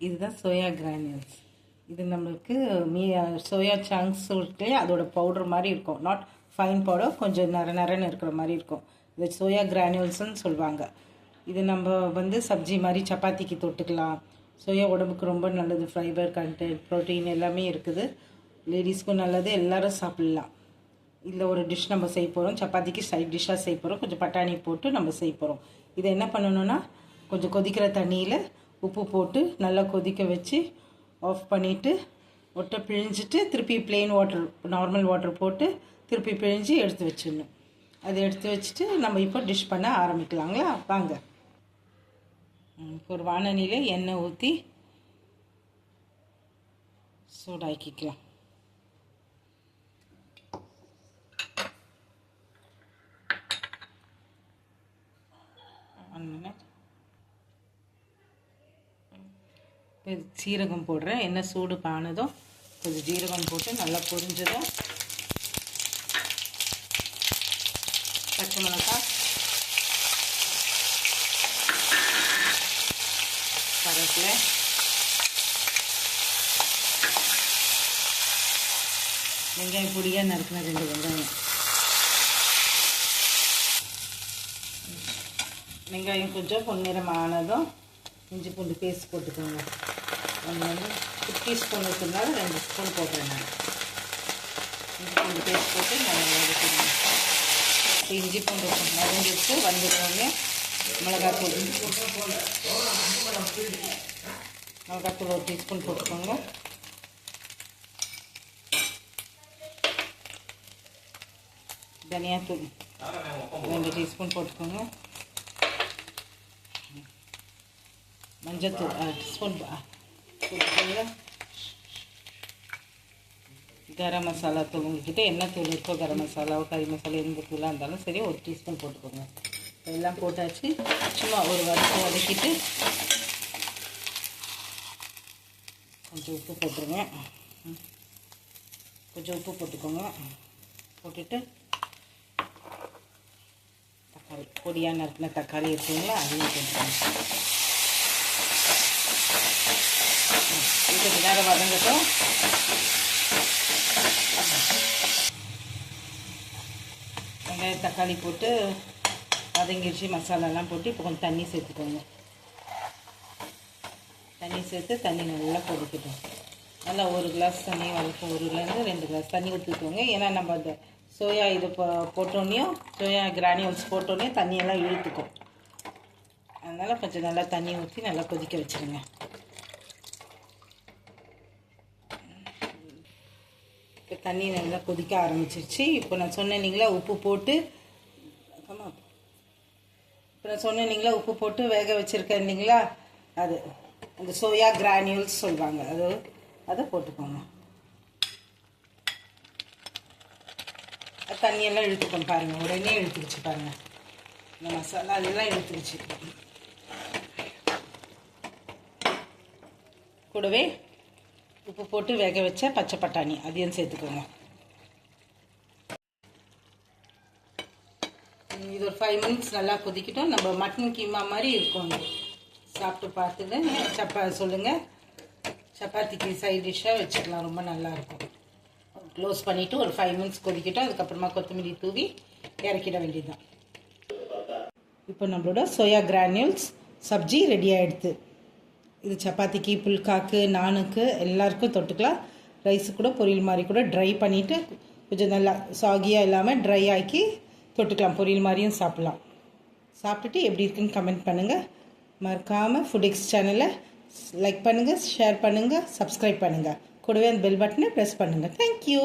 இதுதான் soya granules. இது நம்மளுக்கு சோயா சங்க்ஸ் இருக்குல்லையே, அதோட பவுடர் மாதிரி இருக்கும். நாட் ஃபைன் பவுடர், கொஞ்சம் நரன்னு இருக்கிற மாதிரி இருக்கும். இது சோயா கிரானியூல்ஸ்ன்னு சொல்லுவாங்க. இது நம்ம சப்ஜி மாதிரி சப்பாத்திக்கு தொட்டுக்கலாம். சோயா உடம்புக்கு ரொம்ப நல்லது. ஃபைபர் கண்டென்ட், ப்ரோட்டீன் எல்லாமே இருக்குது. லேடிஸ்க்கும் நல்லது, எல்லோரும் சாப்பிட்லாம். இதில் ஒரு டிஷ் நம்ம செய்ய போகிறோம். சப்பாத்திக்கு சைட் டிஷ்ஷாக செய்ய போகிறோம். கொஞ்சம் பட்டாணி போட்டு நம்ம செய்ய போகிறோம். இதை என்ன பண்ணணுன்னா, கொஞ்சம் கொதிக்கிற தண்ணியில் உப்பு போட்டு நல்லா கொதிக்க வச்சு ஆஃப் பண்ணிவிட்டு ஒட்டை பிழிஞ்சிட்டு திருப்பி பிளெயின் வாட்டர், நார்மல் வாட்டர் போட்டு திருப்பி பிழிஞ்சு எடுத்து வச்சிடணும். அதை எடுத்து வச்சுட்டு நம்ம இப்போ டிஷ் பண்ண ஆரம்பிக்கலாங்களா? வாங்க. ஒரு வானலியில் எண்ணெய் ஊற்றி சூடாக்கிக்கலாம். சீரகம் போடுறேன். எண்ணெய் சூடு பானதும் கொஞ்சம் ஜீரகம் போட்டு நல்லா பொரிஞ்சதும் பச்சை மிளகாய், கருவேப்பிலை, வெங்காயம் பொடியாக நறுக்கின 2 வெங்காயம். வெங்காயம் கொஞ்சம் பொன்னிறம் ஆனதும் இஞ்சி பூண்டு பேஸ்ட் போட்டுக்கோங்க. அது 50 ஸ்பூன் இருக்கிறதுனால 2 ஸ்பூன் போடுறேன் நான். இஞ்சி பூண்டு பேஸ்ட் போட்டு நல்லா வதக்கிடுவேன். இப்போ இஞ்சி பூண்டு வதங்கிட்டு வந்துடுவோங்க. மிளகாத்தூள் 1 டீஸ்பூன் போட்டுக்கோங்க. தனியாத்தூள் 2 டீஸ்பூன் போட்டுக்கோங்க. மஞ்சத்தூள் 1 ஸ்பூன் போட்டுக்கோங்க. கரம் மசாலா தூள், உங்கள்கிட்ட என்ன தூள் இருக்கோ, கரம் மசாலாவோ கறி மசாலா எந்த தூளாக இருந்தாலும் சரி 1 டீஸ்பூன் போட்டுக்கோங்க. எல்லாம் போட்டாச்சு. சும்மா ஒரு வதக்கிட்டு கொஞ்சம் உப்பு போட்டுருங்க. கொஞ்சம் உப்பு போட்டுக்கோங்க. போட்டுட்டு தக்காளி, பொடியாக நறுக்கின தக்காளி இருக்குங்களா, அதையும் போட்டுக்கோங்க. கொஞ்ச நேரம் வதங்கட்டும். வெங்காயம் தக்காளி போட்டு வதங்கிடுச்சு. மசாலாலாம் போட்டு இப்போ கொஞ்சம் தண்ணி சேர்த்துக்கோங்க. தண்ணி சேர்த்து தண்ணி நல்லா கொதிக்கட்டும். நல்லா 1 கிளாஸ் தண்ணி வளர்க்கும். 1லேருந்து 2 கிளாஸ் தண்ணி ஊற்றிக்கோங்க. ஏன்னா நம்ம அந்த சோயா இது போட்டோன்னையும், சோயா கிரானியூல்ஸ் போட்டோன்னே தண்ணியெல்லாம் இழுத்துக்கும். அதனால் கொஞ்சம் நல்லா தண்ணி ஊற்றி நல்லா கொதிக்க வச்சுருங்க. இப்போ தண்ணி நல்லா கொதிக்க ஆரம்பிச்சிருச்சு. இப்போ நான் சொன்னேன் இல்லைங்களா, உப்பு போட்டு உப்பு போட்டு வேக வச்சுருக்கேன் இல்லைங்களா, அது அந்த சோயா கிரானியூல்ஸ் சொல்லுவாங்க. அதை போட்டுக்கோங்க. தண்ணியெல்லாம் இழுத்துக்கோங்க. பாருங்கள், உடனே இழுத்துக்கிச்சு பாருங்கள். இந்த மசாலா அதெல்லாம் இழுத்துக்கிச்சு. கூடவே உப்பு போட்டு வேக வச்ச பச்சை பட்டாணி அதையும் சேர்த்துக்கோங்க. இது ஒரு 5 மினிட்ஸ் நல்லா கொதிக்கட்டும். நம்ம மட்டன் கீமா மாதிரி இருக்கும். சாப்பிட்டு பார்த்துட்டு சொல்லுங்கள். சப்பாத்திக்கு சைட் டிஷ்ஷாக வச்சுக்கலாம், ரொம்ப நல்லாயிருக்கும். க்ளோஸ் பண்ணிவிட்டு ஒரு 5 மினிட்ஸ் கொதிக்கட்டும். அதுக்கப்புறமா கொத்தமல்லி தூவி இறக்கிட வேண்டியதுதான். இப்போ நம்மளோட சோயா கிரானியூல்ஸ் சப்ஜி ரெடி ஆகிடுது. இது சப்பாத்திக்கு, புல்காக்கு, நானுக்கு எல்லாருக்கும் தொட்டுக்கலாம். ரைஸு கூட பொரியல் மாதிரி கூட ட்ரை பண்ணிவிட்டு கொஞ்சம் நல்லா சாகியாக இல்லாமல் ட்ரை ஆக்கி தொட்டுக்கலாம். பொரியல் மாதிரியும் சாப்பிட்லாம். சாப்பிட்டுட்டு எப்படி இருக்குன்னு கமெண்ட் பண்ணுங்கள். மறக்காமல் ஃபுட்எக்ஸ் சேனலை லைக் பண்ணுங்கள், ஷேர் பண்ணுங்கள், சப்ஸ்கிரைப் பண்ணுங்கள். கூடவே அந்த பெல் பட்டனை ப்ரெஸ் பண்ணுங்கள். தேங்க்யூ.